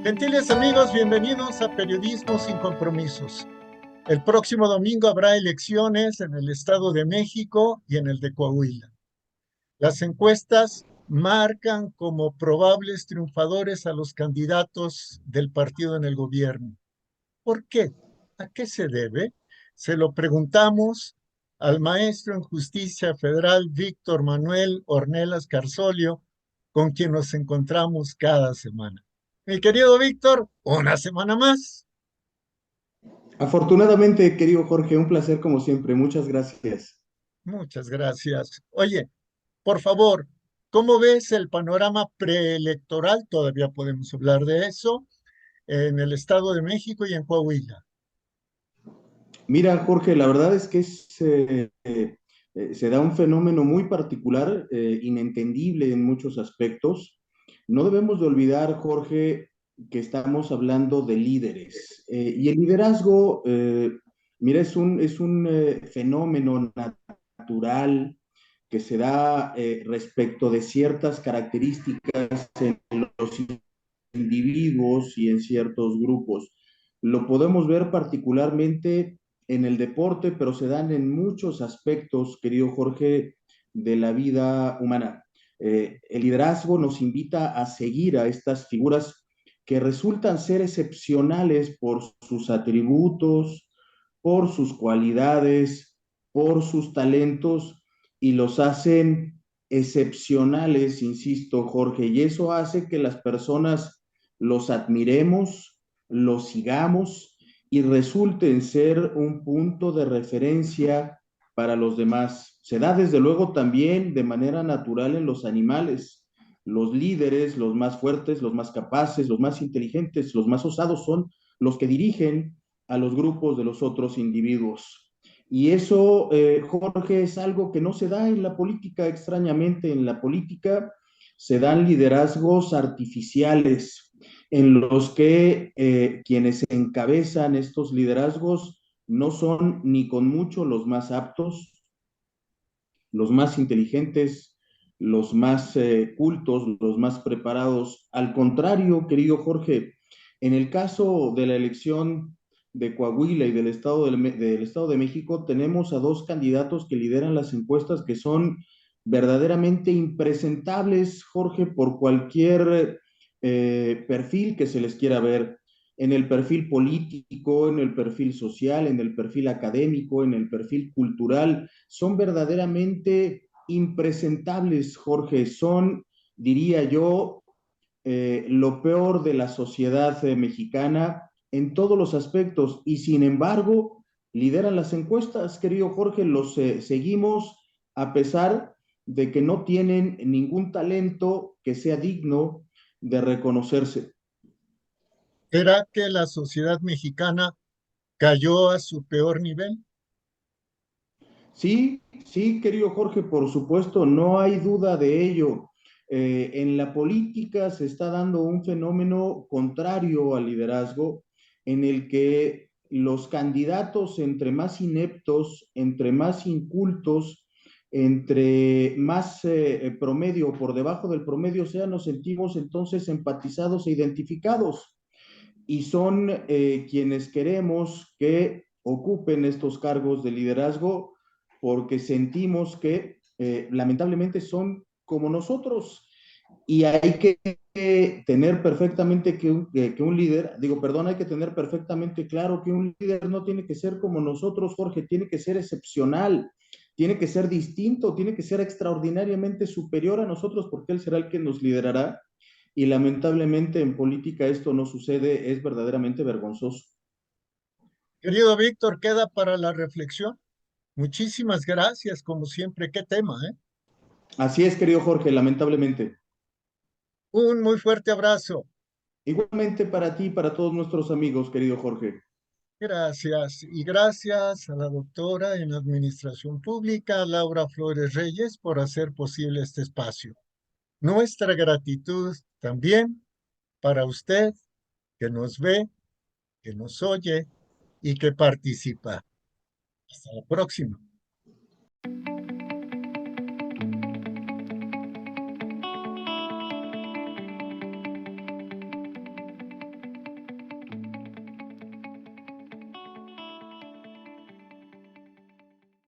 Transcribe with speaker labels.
Speaker 1: Gentiles amigos, bienvenidos a Periodismo sin Compromisos. El próximo domingo habrá elecciones en el Estado de México y en el de Coahuila. Las encuestas marcan como probables triunfadores a los candidatos del partido en el gobierno. ¿Por qué? ¿A qué se debe? Se lo preguntamos al maestro en Justicia Federal Víctor Manuel Ornelas Carzolio, con quien nos encontramos cada semana. Mi querido Víctor, una semana más.
Speaker 2: Afortunadamente, querido Jorge, un placer como siempre. Muchas gracias.
Speaker 1: Muchas gracias. Oye, por favor, ¿cómo ves el panorama preelectoral? Todavía podemos hablar de eso en el Estado de México y en Coahuila.
Speaker 2: Mira, Jorge, la verdad es que se da un fenómeno muy particular, inentendible en muchos aspectos. No debemos de olvidar, Jorge, que estamos hablando de líderes. Y el liderazgo, mira, es un fenómeno natural que se da respecto de ciertas características en los individuos y en ciertos grupos. Lo podemos ver particularmente en el deporte, pero se dan en muchos aspectos, querido Jorge, de la vida humana. El liderazgo nos invita a seguir a estas figuras que resultan ser excepcionales por sus atributos, por sus cualidades, por sus talentos y los hacen excepcionales, insisto, Jorge, y eso hace que las personas los admiremos, los sigamos y resulten ser un punto de referencia para los demás. Se da desde luego también de manera natural en los animales. Los líderes, los más fuertes, los más capaces, los más inteligentes, los más osados son los que dirigen a los grupos de los otros individuos. Y eso, Jorge, es algo que no se da en la política, extrañamente. En la política se dan liderazgos artificiales en los que quienes encabezan estos liderazgos no son ni con mucho los más aptos, los más inteligentes, los más cultos, los más preparados. Al contrario, querido Jorge, en el caso de la elección de Coahuila y del Estado de México, tenemos a dos candidatos que lideran las encuestas que son verdaderamente impresentables, Jorge, por cualquier perfil que se les quiera ver, en el perfil político, en el perfil social, en el perfil académico, en el perfil cultural. Son verdaderamente impresentables, Jorge. Son, diría yo, lo peor de la sociedad mexicana en todos los aspectos y sin embargo lideran las encuestas, querido Jorge, los seguimos a pesar de que no tienen ningún talento que sea digno de reconocerse.
Speaker 1: ¿Será que la sociedad mexicana cayó a su peor nivel?
Speaker 2: Sí, sí, querido Jorge, por supuesto, no hay duda de ello. En la política se está dando un fenómeno contrario al liderazgo, en el que los candidatos, entre más ineptos, entre más incultos, entre más promedio o por debajo del promedio sean, nos sentimos entonces empatizados e identificados. Y son quienes queremos que ocupen estos cargos de liderazgo porque sentimos que lamentablemente son como nosotros y hay que tener perfectamente que un líder, digo, perdón, hay que tener perfectamente claro que un líder no tiene que ser como nosotros, Jorge, tiene que ser excepcional, tiene que ser distinto, tiene que ser extraordinariamente superior a nosotros porque él será el que nos liderará y lamentablemente en política esto no sucede, es verdaderamente vergonzoso.
Speaker 1: Querido Víctor, queda para la reflexión. Muchísimas gracias, como siempre. Qué tema, ¿eh?
Speaker 2: Así es, querido Jorge, lamentablemente.
Speaker 1: Un muy fuerte abrazo.
Speaker 2: Igualmente para ti y para todos nuestros amigos, querido Jorge.
Speaker 1: Gracias. Y gracias a la doctora en Administración Pública, Laura Flores Reyes, por hacer posible este espacio. Nuestra gratitud también para usted que nos ve, que nos oye y que participa. Hasta la próxima.